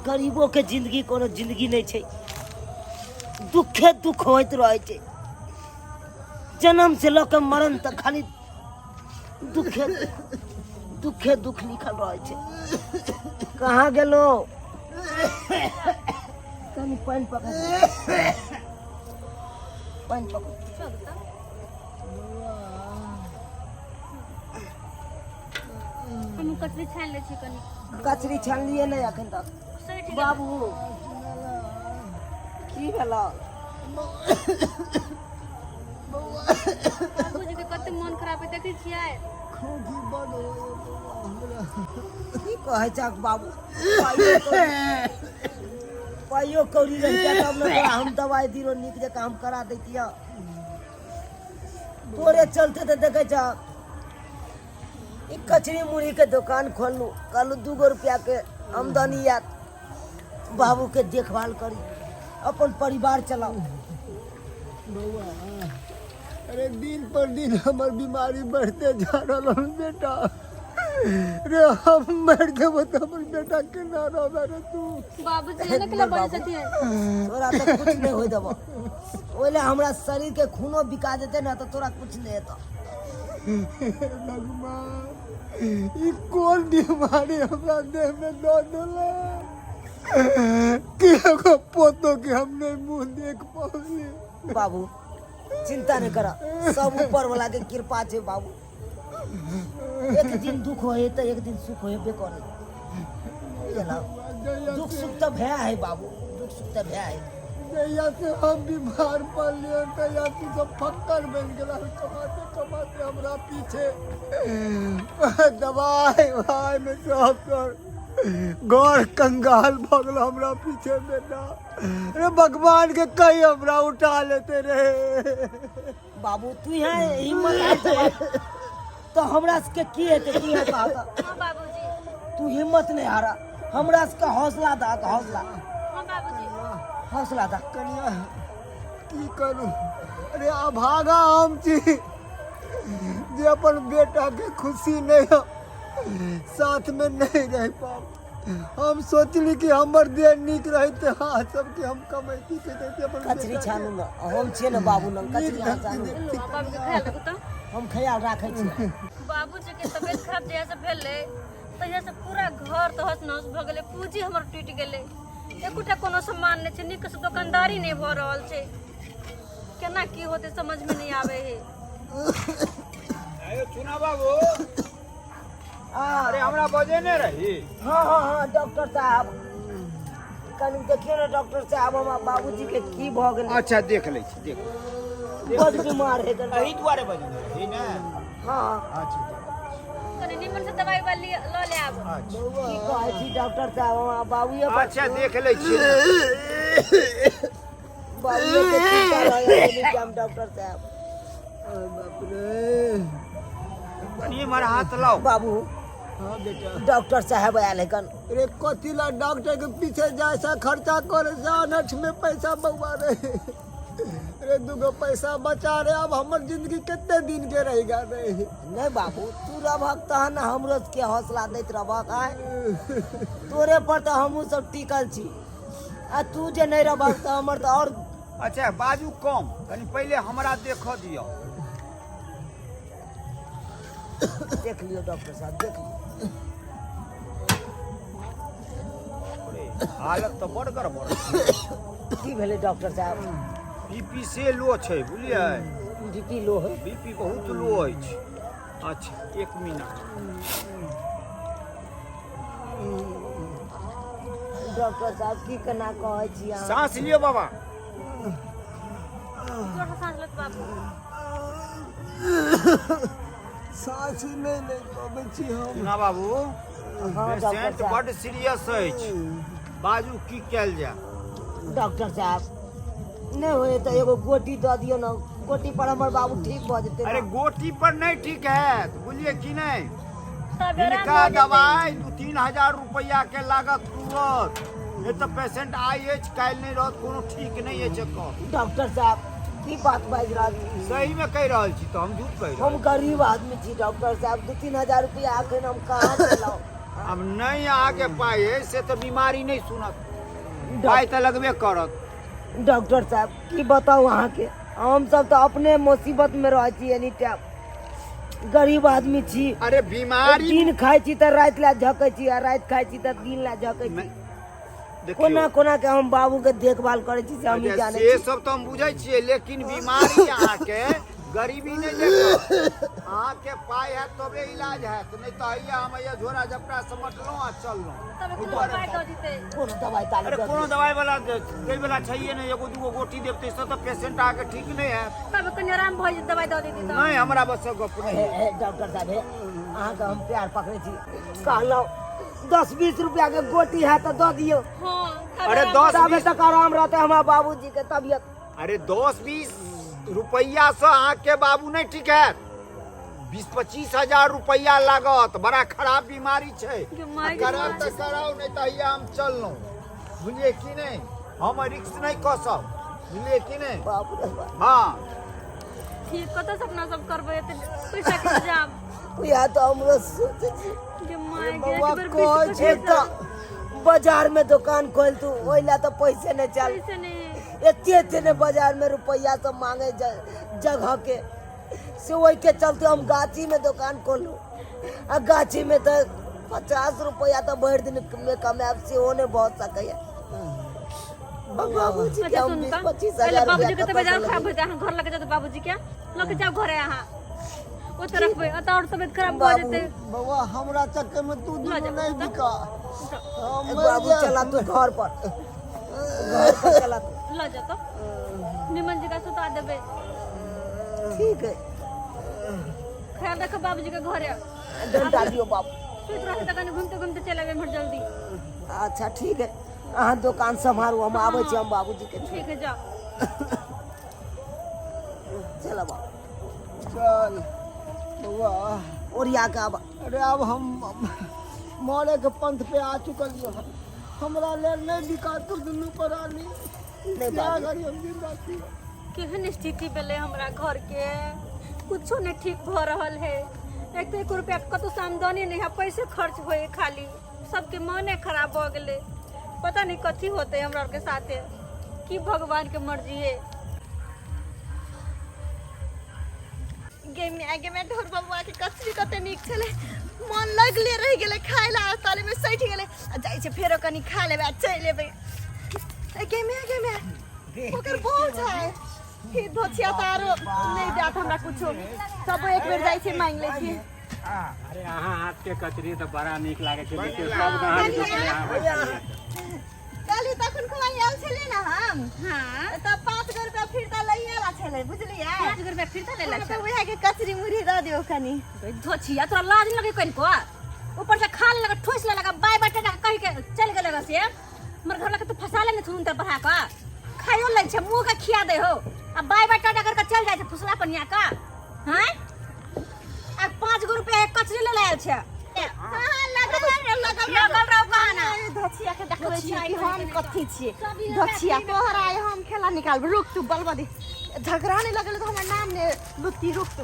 गरीबों के जिंदगी कोनो जिंदगी नहीं छे, दुखे दुख होइत रहे छे। जन्म से लेकर मरण तक खाली दुखे दुखे दुख लिखल रहे छे। कहाँ गेलो? तनी पानी पकड़, पानी पकड़। हम कचरी छान ले छी कनी। कचरी छान लिए नहीं अखन तक। बाबू की भेला? बाबूजी के कते मन खराब है देखै छियै। खोखी बड़ होय हमरा। की कहै छक बाबू? पाइयो कौड़ी रहिते तब न तोरा हम दवाई दिरो नीक जकाँ हम करा दैतिया। तोरे चलते तो देखे छ ई कचरी मुड़ी के दुकान खोललू, कहलू 2 रुपया के आमदनी आत, बाबू के देखभाल करी, अपन परिवार चलाओ। बउआ अरे दिन पर दिन हमार बीमारी बढ़ते जा रहा बेटा। रे हम मर गए तो हमर बेटा के ना रहे रे तू। बाबूजी ने केला बोलै छथिन। तोरा तो कुछ नहीं होय देबो, ओले हमरा शरीर के खूनो बिका देते ना तो तोरा कुछ नहीं हेतो। भगवान ई कौन बीमारी हमरा देह में दो देला कि एगो पोतो के हमने मुंह देख पाउली। बाबू चिंता नहीं करा, सब ऊपर वाला के कृपा छे बाबू। एक दिन दुख होए तो एक दिन सुख होए बेकर। दुख सुख तो भया है बाबू, दुख सुख तो भया है। जैया से हम बीमार पड़ लिए तैया तू सब फक्कर बन गेला। कमाते कमाते हमरा पीछे दवाई भाई में सब कर गौर कंगाल भगल हमरा पीछे बेटा। अरे भगवान के कई हमरा उठा लेते रे। बाबू तू है हिम्मत है तो हमरा के की हेते की है कहा? हां बाबूजी। तू हिम्मत नहीं हारा, हमरा के हौसला दा, हौसला हां बाबूजी। हौसला दा। कनिया की करूं? अरे अभागा हम छी जे अपन बेटा के खुशी नहीं साथ में नहीं रह पाओ। हम सोचली कि हमर देह निक रहते हाँ सबके हम कमाइती के देते अपन कचरी छानूंगा हम छे न बाबू न कचरी छानू। बाबूजी ख्याल रखू त। हम ख्याल राखै छी। बाबूजी के तबियत खराब जहिया से भेलै तहिया से पूरा घर तहस नहस भ गेलै, पूंजी हमर टूट गेलै। एकोटा कोनो सामान नहीं छै, नीक से दुकानदारी नहीं भ रहल छै। केना की होते समझ में नहीं आवे है। आयो चुना बाबू। अरे हमरा बजे नहीं रही। हाँ हाँ हाँ डॉक्टर साहब कनी देखिए ना डॉक्टर साहब हम बाबूजी के की भ गेल। अच्छा देख ले छी, देख बड़ बीमार है कनी। एही दुआरे बजे नहीं रही ना। हाँ अच्छा कनी निमन से दवाई वाली ल ले आब। की कहै छी डॉक्टर साहब हम बाबूए अच्छा देख ले छी। बाबूए के चिंता रहे कि हम डॉक्टर साहब। बाप रे। कनी मार हाथ लाओ बाबू हाँ बेटा। डॉक्टर साहब आयल है कन। अरे कथिला डॉक्टर के पीछे जैसा खर्चा करे अनठ में पैसा बउआ रहे। अरे 2 पैसा बचा रहे, अब हमर जिंदगी कितने दिन के रहेगा रे। नहीं बाबू तू रहक तहन हमरो के हौसला दैत रहक है। तोरे पर तो हमहू सब टिकल छी, आ तू जे नहीं रहक तो हमर तो और। अच्छा बाजू कम, कनी पहले हमरा देख दियो। देख लियो डॉक्टर साहब देख लियो। हालत तो बड़ गड़बड़। की भेले डॉक्टर साहब? बीपी से लो छै बुझलिए। बीपी लो है। बीपी बहुत लो अछि। अच्छा 1 मिनट। डॉक्टर साहब की केना कहै छी अहाँ? सांस लियो बाबा। जोर से सांस लेत बाबू। सांस नहीं ले पाबै छी हम। ना बाबू हाँ डॉक्टर पेशेंट साहब। बड़ सीरियस अछि, बाजू की कैल जाय। डॉक्टर साहब नहीं होए तो एगो गोटी दऽ दियो ना, गोटी पर हमर बाबू ठीक भ जेतै। अरे गोटी पर नहीं ठीक है बुझलिए कि नहीं। सब आराम इनका हो जेतै। दवाई 2-3 हजार रुपया के लागत तुरंत। ये तो पेशेंट आई है काल नहीं रहत, कोनो ठीक नहीं है चक्कर। डॉक्टर साहब की बात बाज रहल छी? सही में कह रहल छी तो हम झूठ कह रहल हम गरीब आदमी छी डॉक्टर साहब, 2-3 हजार रुपया अखन हम कहाँ से लाऊ? अब नहीं आगे पाए से तो बीमारी नहीं सुनत, पाई तो लगबे करत। डॉक्टर साहब की बताऊ अहाँ के, हम सब तो अपने मुसीबत में रह छी, एनी टाइम गरीब आदमी छी। अरे बीमारी दिन खाई छी तो रात ला झकै छी, आ रात खाई छी तो दिन ला झकै छी। देखियो, कोना कोना के हम बाबू के देखभाल करे छी से हम ही जाने से छी। सब तो हम बुझे छिए, लेकिन बीमारी अहाँ के गरीबी नहीं देखो, अहाँ के पाई है तबे इलाज है, तो नहीं तो हैया हम हैया झोरा झपटा समटलो आ चललो। तब कोनो दवाई दऽ देतै। कोनो दवाई ताली अरे दे कोनो दवाई वाला दे वाला चाहिए नहीं, एगो दूगो गोटी देते से तो पेशेंट आके ठीक नहीं है। तब कनि आराम भऽ जेतै, दवाई दऽ देतै तऽ। नहीं हमरा बस गप नहीं है। डॉक्टर साहब अहाँ के हम प्यार पकड़े छी, कहलौ 10-20 रुपया के गोटी है तो दऽ दियो। हाँ, तब अरे आराम 10-20 तक आराम रहते हमारा बाबूजी के तबियत। अरे 10-20 रुपया से अहाँ के बाबू नहीं ठीक है, 20-25 हजार रुपया लागत। बड़ा खराब बीमारी छै, बीमारी कराओ तो कराओ, नहीं तो हैया हम चललो। बुझलिए कि नहीं, हम रिक्स नहीं कऽ सब, बुझलिए कि नहीं। बाप रे बाप, हाँ ठीक कतऽ से अपना सब करबै, एते पैसा के इंतजाम। या तो हमरो सोचे छी जे माय गे, बौआ एक बेर कहै बीस छै एक तो बाजार में दुकान खोल तू, ओइला तो पैसे नहीं चल। पैसे नहीं। एते ने बाजार में रुपया सब मांगे जगह के, से वही के चलते हम गाछी में दुकान खोलू। आ गाछी में तो 50 रुपया तो भर दिन में कमाब से होने बहुत सके। बाबूजी के अच्छा हम सुन 20-25 पहले हजार बाबूजी के रुपया तो बाजार खराब होता है, घर लगे जाते बाबूजी के लगे जाओ घरे अहाँ ओ तरफ पे अत और तबियत खराब हो जेते। बउआ हमरा चक्कर में तू ला दूध जा, नहीं ला। बिका। हम मर बाबू जाए। चला तू घर पर चला तू। ल जा तो निमन जी का सुता देबे। ठीक है, ख्याल रख बाबूजी के घरे डंडा दियो बाबू। सुत रहे त कनी घूमते घूमते चले आबे हमर जल्दी। अच्छा ठीक है, अहाँ दुकान संभालू, हम आबै छी, हम बाबूजी के ठीक है जा। चला बाबू, चल बउआ, ओरिया के आबा। अरे अब हम मरे के पंथ पे आ चुकल है, हमरा ले नहीं बिका तू दुनू प्राणी। नहीं क्या बाबू, करी हम जिंदा छी। केहन स्थिति भेले हमरा घर के, कुछो नहीं ठीक भ रहल है। एक तो 1 रुपया कतो से आमदनी नहीं है, पैसे खर्च होए खाली, सबके मने खराब हो गेले। पता नहीं कथी होते हमरा के साथे, की भगवान के मर्जी है। गेम आगे में ढोर बबुआ के कचरी कते नीक छले, मन लगले रह गेले खाइला, ताले में सैठ गेले आ जाय छै फेरो कनी खा लेबे आ चल लेबे। गेम ओकर बहुत है, फिर धोछिया तारो नहीं जात हमरा कुछो, सब एक बेर जाय छै मांग ले छी। अरे अहाँ हाथ के कचरी तो बड़ा नीक लागे छै, देखियो सब गांव के कचरी अहाँ काली तखन खुआई आल छले ना हम। हां त 5 रुपया फिर त लइयाला छले, बुझलिए। 5 रुपया फिर त लेला त उहे के कचरी मुरही द दियो कनी। धोछिया तोरा लाज लगे कइन को, ऊपर से खा लगा ठोस लगा बाय बाटे कह के चल गेले बस। ये हमर घर लगे तो फसा ले न सुन त बढ़ा का खाइयो ले छै, मुंह के खिया दे हो आ बाय बाटे करके चल जाय छै फुसला पनिया का। हैं आ 5 रुपया कचरी ले लायल छै। हां लगल रहो कहना। धोछिया के देखबै छी कि हम कथी छिए। धोछिया तोहरा हम खेला निकालब, रुक तू बलबदी झगड़ा नहीं लगल तो हमर नाम ने लुत्ती, रुक तू।